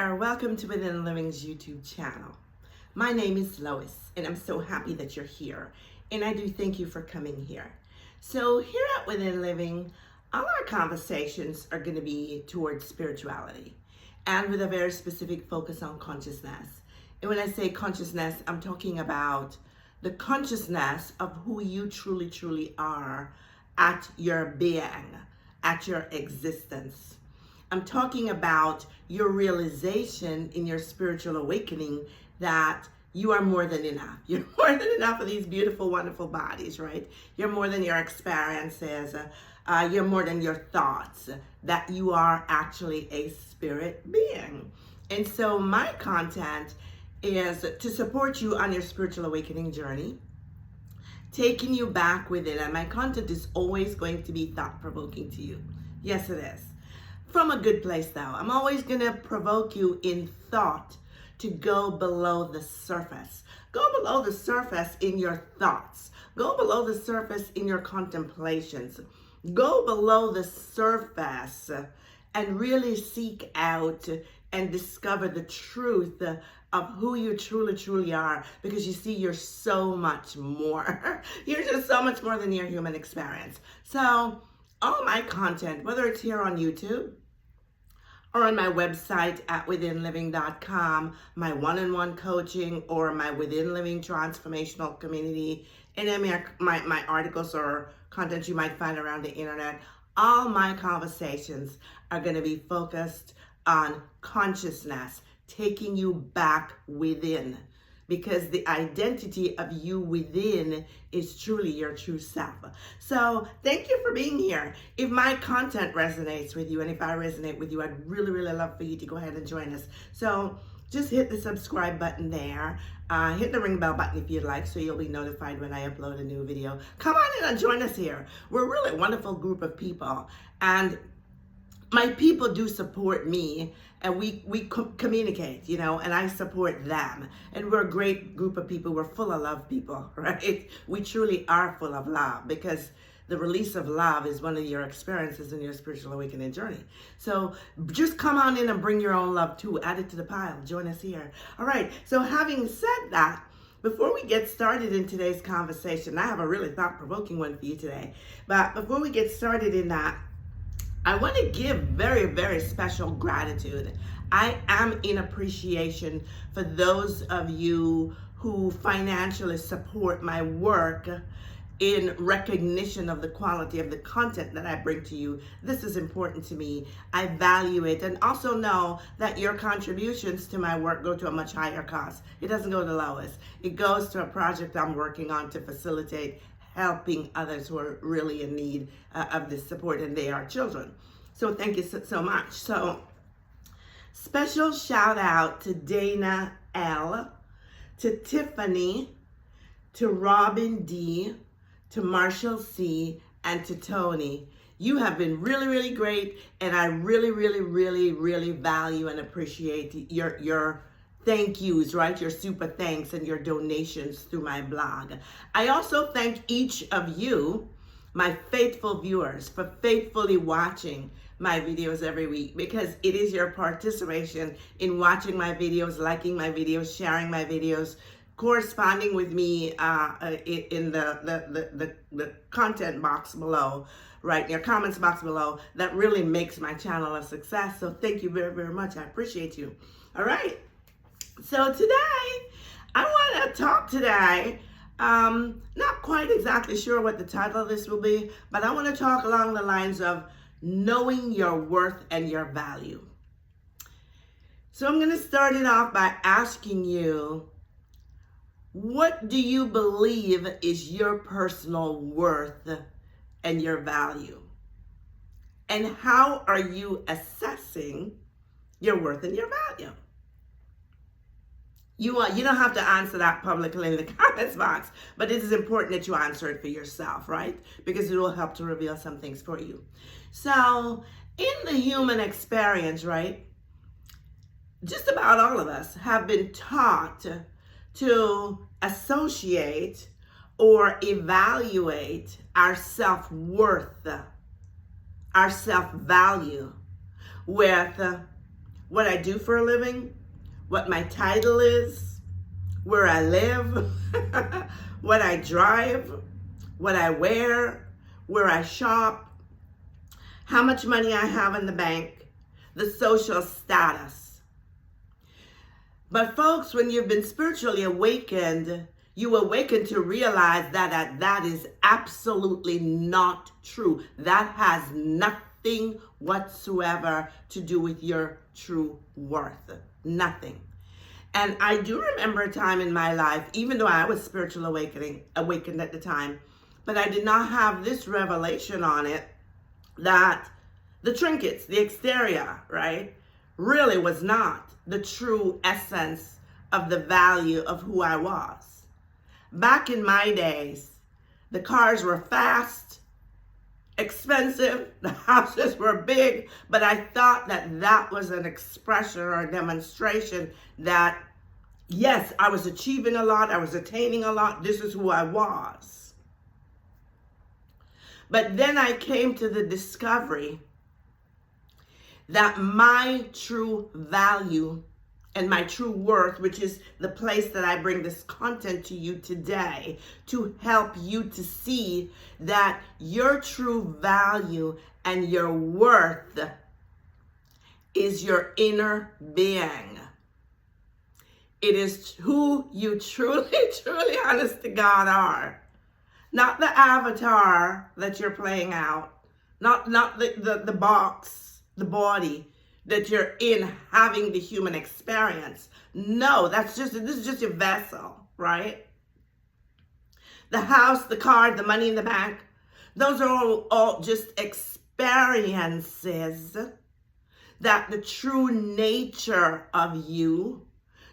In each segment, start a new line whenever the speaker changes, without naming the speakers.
there, welcome to Within Living's YouTube channel. My name is Lois and I'm so happy that you're here, and I do thank you for coming here. So here at Within Living, all our conversations are going to be towards spirituality and with a very specific focus on consciousness. And when I say consciousness, I'm talking about the consciousness of who you truly are at your being, at your existence. I'm talking about your realization in your spiritual awakening that you are more than enough. You're more than enough of these beautiful, wonderful bodies, right? You're more than your experiences. You're more than your thoughts, that you are actually a spirit being. And so my content is to support you on your spiritual awakening journey, taking you back within. And my content is always going to be thought-provoking to you. Yes, it is. From a good place, though. I'm always going to provoke you in thought to go below the surface. Go below the surface in your thoughts. Go below the surface in your contemplations. Go below the surface and really seek out and discover the truth of who you truly are, because you see, you're so much more. You're just so much more than your human experience. So all my content, whether it's here on YouTube or on my website at withinliving.com, my one-on-one coaching, or my Within Living transformational community, and then my articles or content you might find around the internet, all my conversations are going to be focused on consciousness, taking you back within. Because the identity of you within is truly your true self. So thank you for being here. If my content resonates with you, and if I resonate with you, I'd really love for you to go ahead and join us. So just hit the subscribe button there. Hit the ring bell button if you'd like, so you'll be notified when I upload a new video. Come on in and join us here. We're a really wonderful group of people. And my people do support me, and we communicate, and I support them. And we're a great group of people. We're full of love people, right? We truly are full of love, because the release of love is one of your experiences in your spiritual awakening journey. So just come on in and bring your own love too. Add it to the pile. Join us here. All right. So having said that, before we get started in today's conversation, I have a really thought-provoking one for you today. But before we get started in that, I want to give very special gratitude. I am in appreciation for those of you who financially support my work in recognition of the quality of the content that I bring to you. This is important to me. I value it, and also know that your contributions to my work go to a much higher cost. It doesn't go to the lowest. It goes to a project I'm working on to facilitate helping others who are really in need of this support, and they are children. So thank you so much. So special shout out to Dana L, to Tiffany, to Robin D, to Marshall C, and to Tony. You have been really great, and I really value and appreciate your thank yous, right? Your super thanks and your donations through my blog. I also thank each of you, my faithful viewers, for faithfully watching my videos every week, because it is your participation in watching my videos, liking my videos, sharing my videos, corresponding with me in the content box below, right, your comments box below, that really makes my channel a success. So thank you very much. I appreciate you. All right. So today, I want to talk today, not quite exactly sure what the title of this will be, but I want to talk along the lines of knowing your worth and your value. So I'm going to start it off by asking you, what do you believe is your personal worth and your value? And how are you assessing your worth and your value? You don't have to answer that publicly in the comments box, but it is important that you answer it for yourself, right? Because it will help to reveal some things for you. So in the human experience, right, just about all of us have been taught to associate or evaluate our self-worth, our self-value with what I do for a living, what my title is, where I live, what I drive, what I wear, where I shop, how much money I have in the bank, the social status. But folks, when you've been spiritually awakened, you awaken to realize that is absolutely not true. That has nothing whatsoever to do with your true worth. Nothing. And I do remember a time in my life, even though I was awakened at the time, but I did not have this revelation on it, that the trinkets, the exterior, right, really was not the true essence of the value of who I was. Back in my days, the cars were fast, expensive, the houses were big, but I thought that was an expression or a demonstration that, yes, I was achieving a lot, I was attaining a lot, this is who I was. But then I came to the discovery that my true value and my true worth, which is the place that I bring this content to you today, to help you to see that your true value and your worth is your inner being. It is who you truly, truly, honest to God are. Not the avatar that you're playing out, not the box, the body that you're in having the human experience. No, this is just your vessel, right? The house, the car, the money in the bank, those are all just experiences that the true nature of you,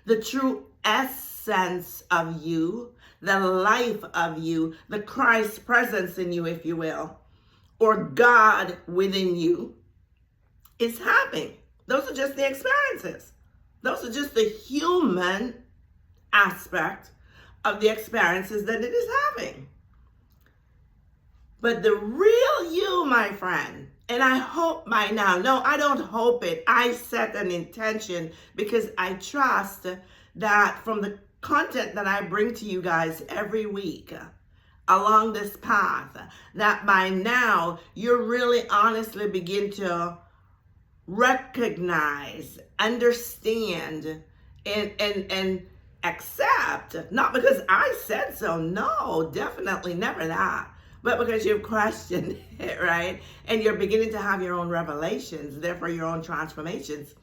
the true essence of you, the life of you, the Christ presence in you, if you will, or God within you, is having. Those are just the experiences. Those are just the human aspect of the experiences that it is having. But the real you, my friend, and I hope by now, no, I don't hope it, I set an intention because I trust that from the content that I bring to you guys every week along this path, that by now you're really honestly begin to recognize, understand, and accept, not because I said so, no, definitely never that, but because you've questioned it, right? And you're beginning to have your own revelations, therefore your own transformations,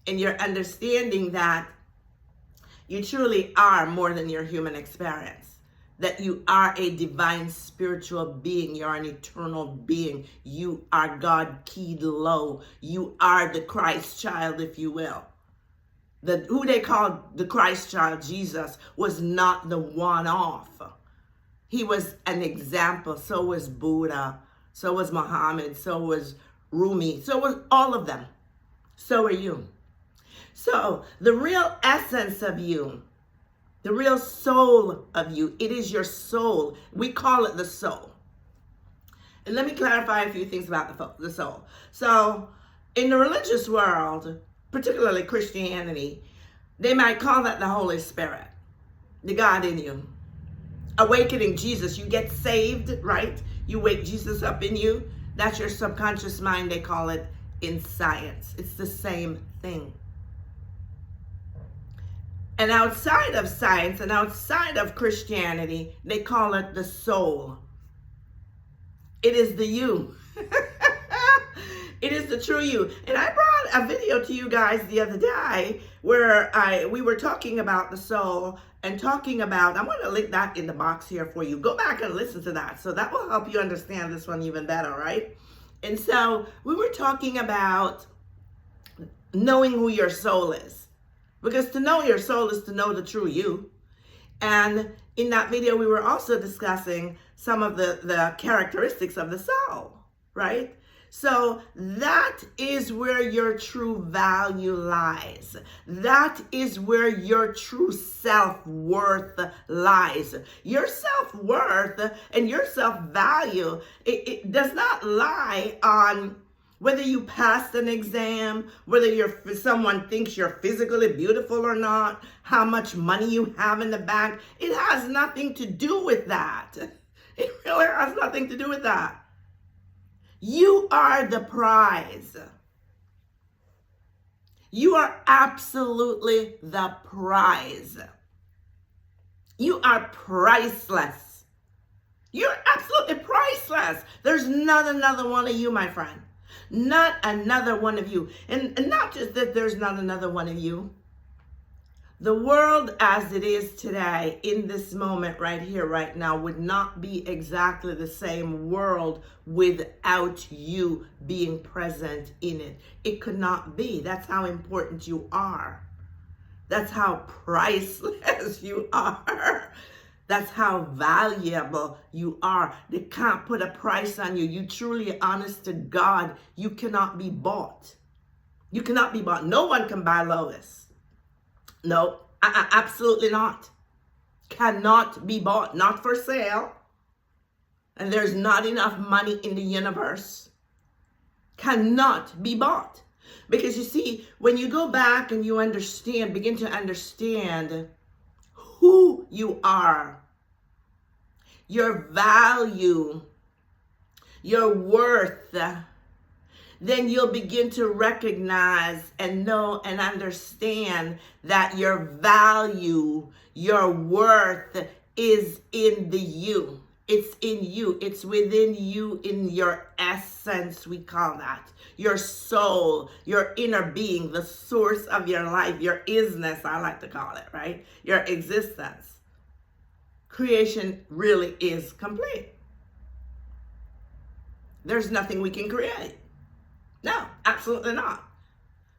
and you're understanding that you truly are more than your human experience, that you are a divine spiritual being. You're an eternal being. You are God keyed low. You are the Christ child, if you will. Who they called the Christ child, Jesus, was not the one-off. He was an example. So was Buddha. So was Muhammad. So was Rumi. So was all of them. So are you. So the real essence of you, the real soul of you, it is your soul. We call it the soul. And let me clarify a few things about the soul. So in the religious world, particularly Christianity, they might call that the Holy Spirit, the God in you. Awakening Jesus, you get saved, right? You wake Jesus up in you. That's your subconscious mind, they call it in science. It's the same thing. And outside of science and outside of Christianity, they call it the soul. It is the you. It is the true you. And I brought a video to you guys the other day where we were talking about the soul and talking about, I'm going to link that in the box here for you. Go back and listen to that. So that will help you understand this one even better, right? And so we were talking about knowing who your soul is. Because to know your soul is to know the true you. And in that video, we were also discussing some of the characteristics of the soul, right? So that is where your true value lies. That is where your true self-worth lies. Your self-worth and your self-value, it does not lie on whether you passed an exam, whether someone thinks you're physically beautiful or not, how much money you have in the bank, it has nothing to do with that. It really has nothing to do with that. You are the prize. You are absolutely the prize. You are priceless. You're absolutely priceless. There's not another one of you, my friend. Not another one of you. And not just that there's not another one of you. The world as it is today, in this moment right here, right now, would not be exactly the same world without you being present in it. It could not be. That's how important you are. That's how priceless you are. That's how valuable you are. They can't put a price on you. You truly, honest to God, you cannot be bought. You cannot be bought. No one can buy Lois. No, absolutely not. Cannot be bought. Not for sale. And there's not enough money in the universe. Cannot be bought. Because you see, when you go back and you understand, begin to understand who you are, your value, your worth, then you'll begin to recognize and know and understand that your value, your worth is in the you. It's in you. It's within you, in your essence, we call that. Your soul, your inner being, the source of your life, your isness, I like to call it, right? Your existence. Creation really is complete. There's nothing we can create. No, absolutely not.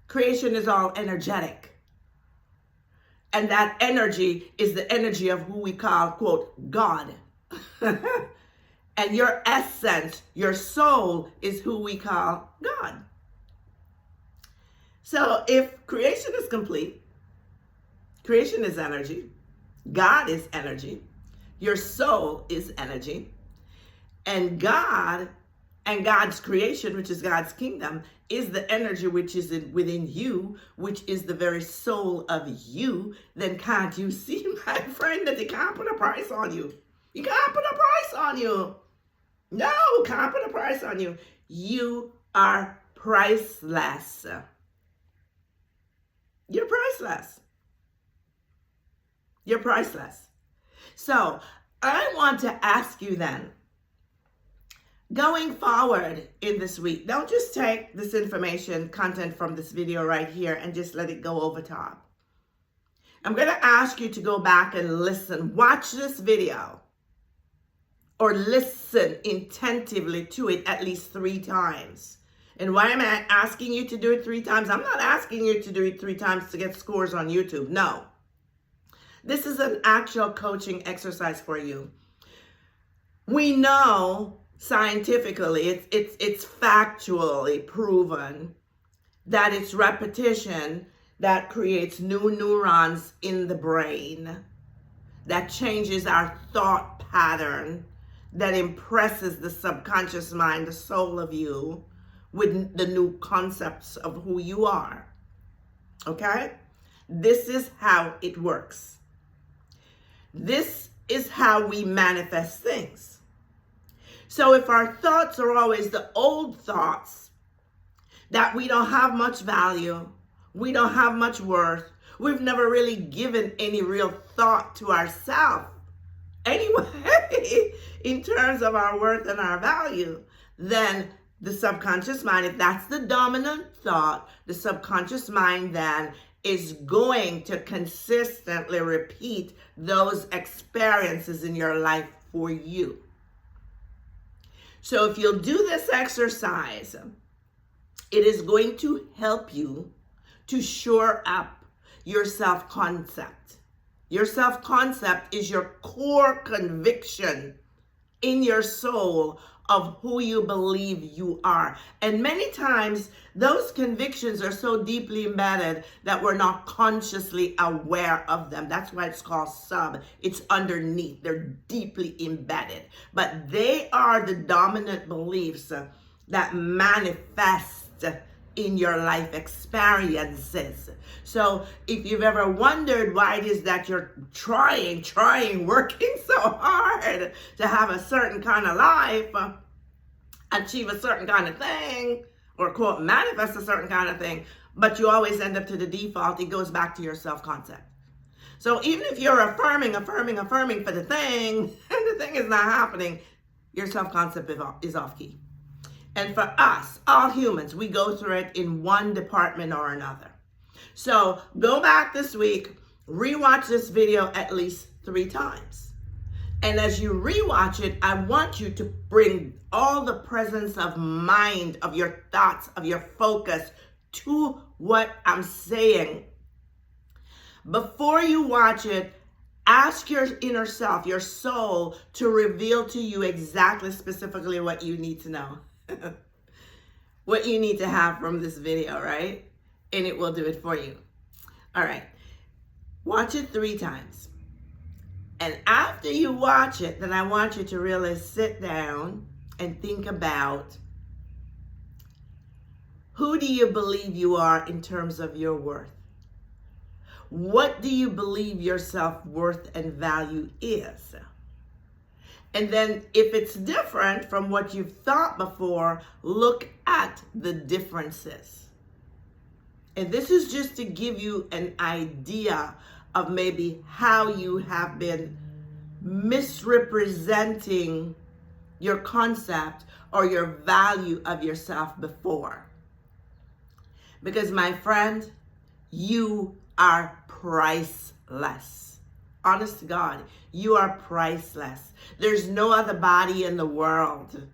Creation is all energetic. And that energy is the energy of who we call, quote, God. And your essence, your soul, is who we call God. So if creation is complete, creation is energy, God is energy, your soul is energy, and God and God's creation, which is God's kingdom, is the energy which is within you, which is the very soul of you, then can't you see, my friend, that they can't put a price on you? You can't put a price on you. No, can't put a price on you. You are priceless. You're priceless. You're priceless. So I want to ask you then, going forward in this week, don't just take this information, content from this video right here and just let it go over top. I'm going to ask you to go back and listen. Watch this video or listen attentively to it at least 3 times. And why am I asking you to do it 3 times? I'm not asking you to do it 3 times to get scores on YouTube. No. This is an actual coaching exercise for you. We know scientifically, it's factually proven that it's repetition that creates new neurons in the brain, that changes our thought pattern, that impresses the subconscious mind, the soul of you, with the new concepts of who you are. Okay? This is how it works. This is how we manifest things. So if our thoughts are always the old thoughts, that we don't have much value, we don't have much worth, we've never really given any real thought to ourselves anyway, in terms of our worth and our value, then the subconscious mind, if that's the dominant thought, the subconscious mind then is going to consistently repeat those experiences in your life for you. So if you'll do this exercise, it is going to help you to shore up your self-concept. Your self-concept is your core conviction in your soul of who you believe you are. And many times, those convictions are so deeply embedded that we're not consciously aware of them. That's why it's called sub. It's underneath. They're deeply embedded. But they are the dominant beliefs that manifest in your life experiences. So if you've ever wondered why it is that you're trying, working so hard to have a certain kind of life, achieve a certain kind of thing, or quote, manifest a certain kind of thing, but you always end up to the default, it goes back to your self-concept. So even if you're affirming for the thing, and the thing is not happening, your self-concept is off key. And for us, all humans, we go through it in one department or another. So go back this week, rewatch this video at least 3 times. And as you rewatch it, I want you to bring all the presence of mind, of your thoughts, of your focus to what I'm saying. Before you watch it, ask your inner self, your soul, to reveal to you exactly, specifically what you need to know. What you need to have from this video, right? And it will do it for you. All right. Watch it 3 times. And after you watch it, then I want you to really sit down and think about, who do you believe you are in terms of your worth? What do you believe your self-worth and value is? And then if it's different from what you've thought before, look at the differences. And this is just to give you an idea of maybe how you have been misrepresenting your concept or your value of yourself before. Because my friend, you are priceless. Honest to God, you are priceless. There's no other body in the world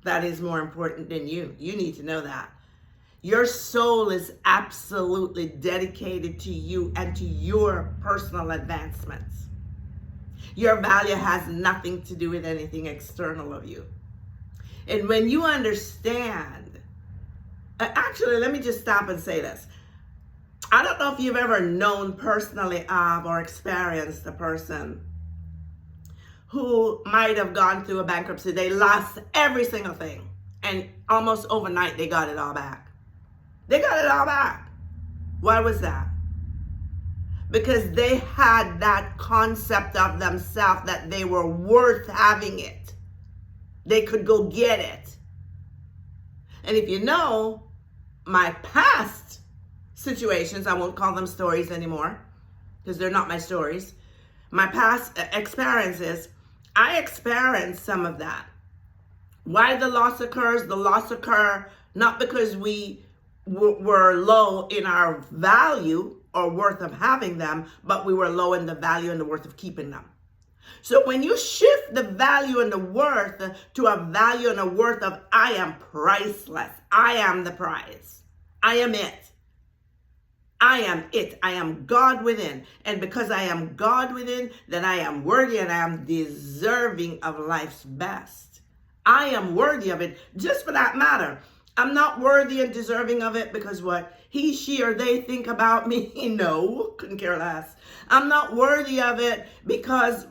that is more important than you. You need to know that. Your soul is absolutely dedicated to you and to your personal advancements. Your value has nothing to do with anything external of you. And when you understand, actually, let me just stop and say this. I don't know if you've ever known personally or experienced a person who might have gone through a bankruptcy. They lost every single thing, and almost overnight they got it all back. They got it all back. Why was that? Because they had that concept of themselves that they were worth having it. They could go get it. And if you know my past situations, I won't call them stories anymore because they're not my stories. My past experiences, I experienced some of that. Why the loss occurs? The loss occur not because we were low in our value or worth of having them, but we were low in the value and the worth of keeping them. So when you shift the value and the worth to a value and a worth of, I am priceless, I am the prize, I am it. I am it. I am God within. And because I am God within, then I am worthy and I am deserving of life's best. I am worthy of it just for that matter. I'm not worthy and deserving of it because what he, she, or they think about me. No, couldn't care less. I'm not worthy of it because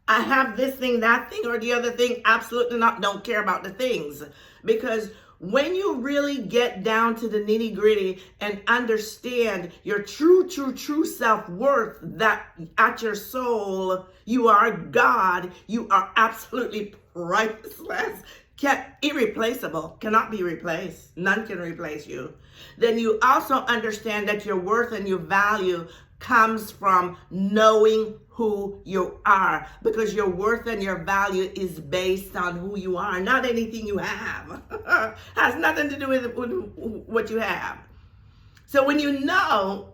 I have this thing, that thing, or the other thing. Absolutely not. Don't care about the things. Because when you really get down to the nitty gritty and understand your true self-worth, that at your soul, you are God, you are absolutely priceless, irreplaceable, cannot be replaced. None can replace you. Then you also understand that your worth and your value comes from knowing who you are, because your worth and your value is based on who you are, not anything you have. Has nothing to do with what you have. So when you know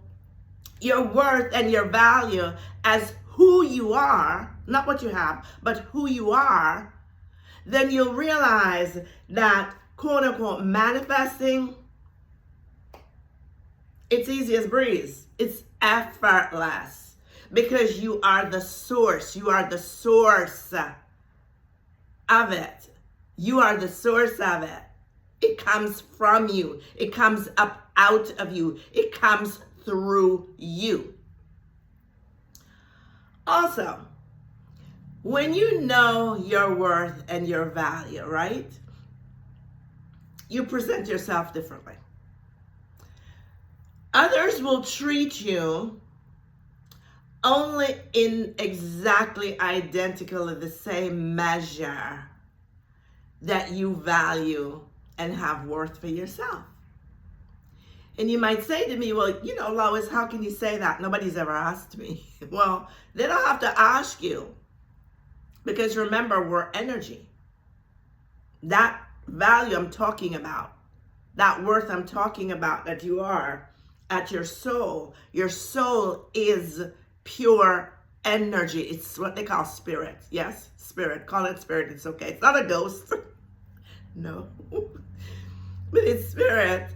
your worth and your value as who you are, not what you have, but who you are, then you'll realize that, quote unquote, manifesting, it's easy as breeze. It's effortless. Because you are the source. You are the source of it. You are the source of it. It comes from you. It comes up out of you. It comes through you. Also, when you know your worth and your value, right? you present yourself differently. Others will treat you only in exactly identical the same measure that you value and have worth for yourself. And you might say to me, well, Lois, how can you say that? Nobody's ever asked me. Well, they don't have to ask you, because remember, we're energy. That value I'm talking about, that worth I'm talking about that you are at your soul is pure energy. It's what they call spirit. Yes, spirit. Call it spirit. It's okay. It's not a ghost. No. But it's spirit.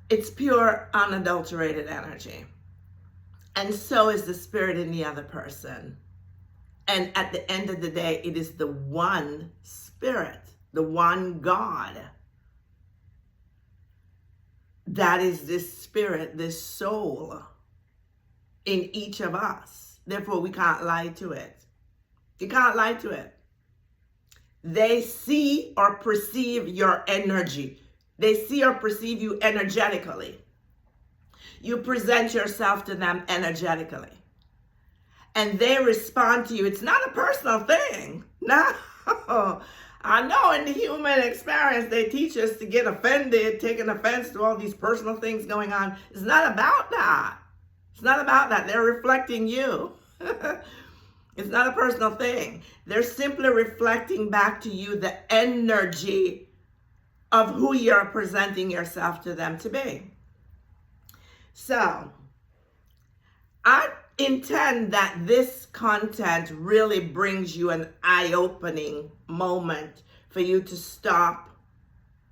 It's pure, unadulterated energy. And so is the spirit in the other person. And at the end of the day, it is the one spirit, the one God. That is this spirit, this soul in each of us. Therefore, we can't lie to it. You can't lie to it. They see or perceive your energy. They see or perceive you energetically. You present yourself to them energetically. And they respond to you. It's not a personal thing. No. I know in the human experience, they teach us to get offended, taking offense to all these personal things going on. It's not about that. It's not about that. They're reflecting you. It's not a personal thing. They're simply reflecting back to you the energy of who you're presenting yourself to them to be. So, I intend that this content really brings you an eye-opening moment for you to stop,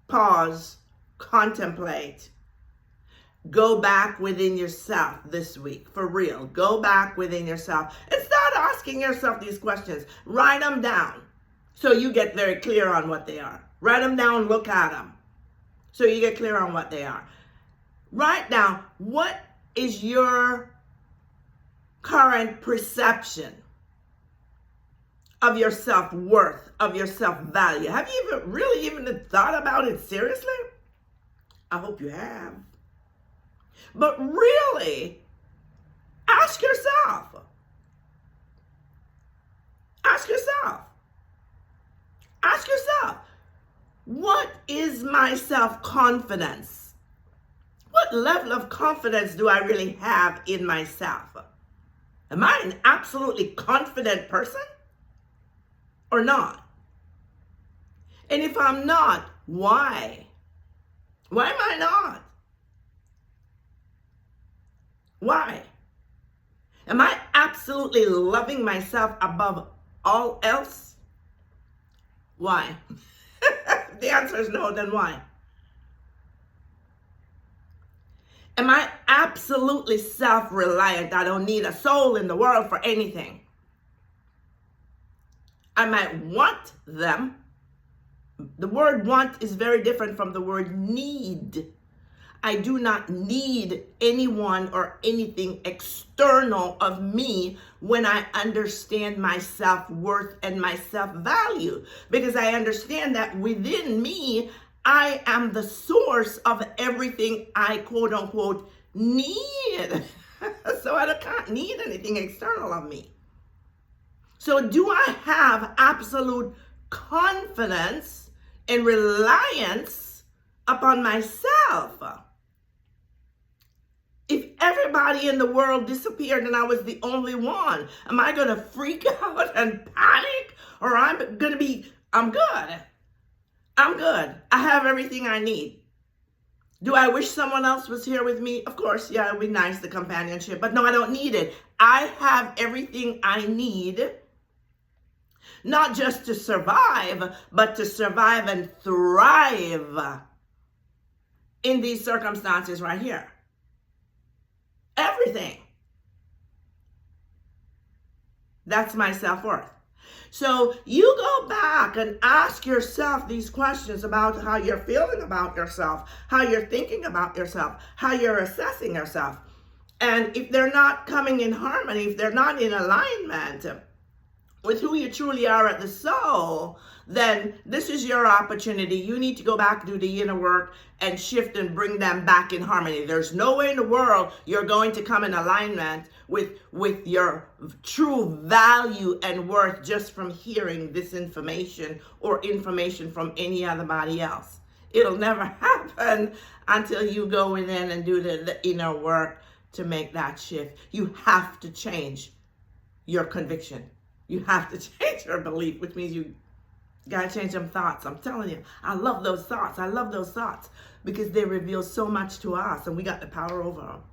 pause, contemplate, go back within yourself this week, for real. Go back within yourself and start asking yourself these questions. Write them down so you get very clear on what they are. Write them down, look at them so you get clear on what they are. Write down, what is your current perception of your self-worth, of your self-value? Have you really even thought about it seriously? I hope you have. But really, ask yourself. Ask yourself. Ask yourself, what is my self-confidence? What level of confidence do I really have in myself? Am I an absolutely confident person or not? And if I'm not, why? Why am I not? Why? Am I absolutely loving myself above all else? Why? If the answer is no, then why? Am I absolutely self-reliant? I don't need a soul in the world for anything. I might want them. The word want is very different from the word need. I do not need anyone or anything external of me when I understand my self-worth and my self-value, because I understand that within me, I am the source of everything I quote unquote need. So I can't need anything external of me. So do I have absolute confidence and reliance upon myself? If everybody in the world disappeared and I was the only one, am I going to freak out and panic? Or I'm good. I'm good. I have everything I need. Do I wish someone else was here with me? Of course, yeah, it would be nice, the companionship. But no, I don't need it. I have everything I need, not just to survive, but to survive and thrive in these circumstances right here. Everything. That's my self-worth. So you go back and ask yourself these questions about how you're feeling about yourself, how you're thinking about yourself, how you're assessing yourself. And if they're not coming in harmony, if they're not in alignment, with who you truly are at the soul, then this is your opportunity. You need to go back, do the inner work, and shift and bring them back in harmony. There's no way in the world you're going to come in alignment with your true value and worth just from hearing this information or information from anybody else. It'll never happen until you go within and do the inner work to make that shift. You have to change your conviction. You have to change your belief, which means you got to change them thoughts. I'm telling you, I love those thoughts. I love those thoughts because they reveal so much to us, and we got the power over them.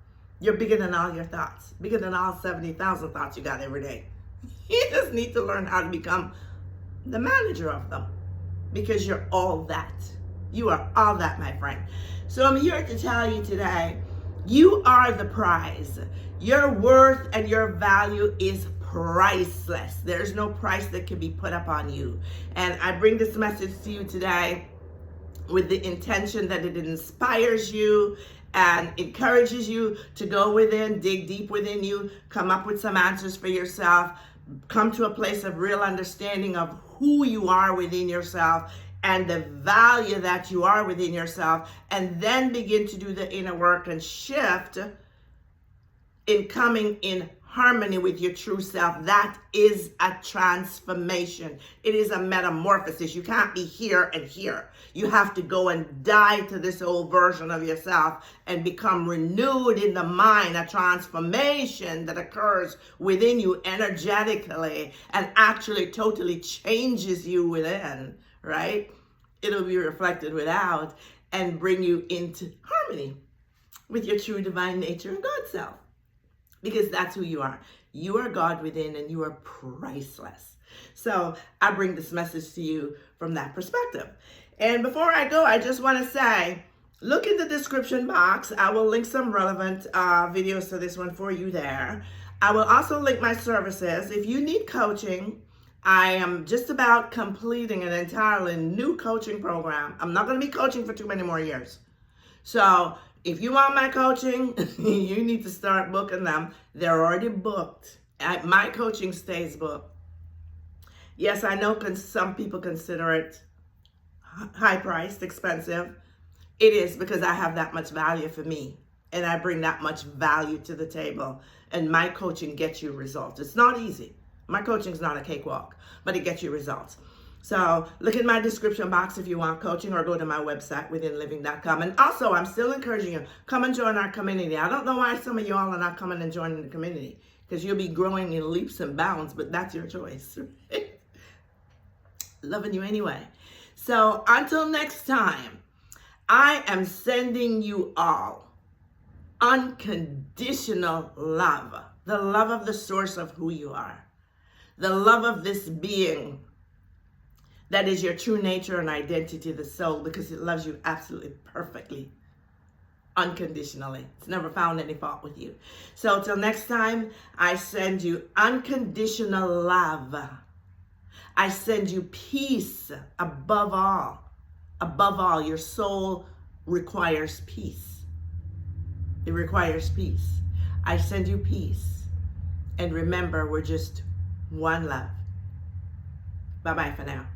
You're bigger than all your thoughts, bigger than all 70,000 thoughts you got every day. You just need to learn how to become the manager of them because you're all that. You are all that, my friend. So I'm here to tell you today, you are the prize. Your worth and your value is priceless. There's no price that can be put up on you. And I bring this message to you today with the intention that it inspires you and encourages you to go within, dig deep within you, come up with some answers for yourself, come to a place of real understanding of who you are within yourself and the value that you are within yourself, and then begin to do the inner work and shift in coming in harmony with your true self. That is a transformation. It is a metamorphosis. You can't be here and here. You have to go and die to this old version of yourself and become renewed in the mind, a transformation that occurs within you energetically and actually totally changes you within, right? It'll be reflected without and bring you into harmony with your true divine nature and God self. Because that's who you are. You are God within and you are priceless. So I bring this message to you from that perspective. And before I go, I just want to say, look in the description box. I will link some relevant videos to this one for you there. I will also link my services. If you need coaching, I am just about completing an entirely new coaching program. I'm not going to be coaching for too many more years. So if you want my coaching, you need to start booking them. They're already booked. My coaching stays booked. Yes, I know some people consider it high-priced, expensive. It is because I have that much value for me, and I bring that much value to the table, and my coaching gets you results. It's not easy. My coaching is not a cakewalk, but it gets you results. So look in my description box if you want coaching, or go to my website, withinliving.com. And also, I'm still encouraging you, come and join our community. I don't know why some of y'all are not coming and joining the community, because you'll be growing in leaps and bounds, but that's your choice. Loving you anyway. So until next time, I am sending you all unconditional love, the love of the source of who you are, the love of this being that is your true nature and identity, the soul, because it loves you absolutely perfectly, unconditionally. It's never found any fault with you. So till next time, I send you unconditional love. I send you peace above all. Above all, your soul requires peace. It requires peace. I send you peace. And remember, we're just one love. Bye-bye for now.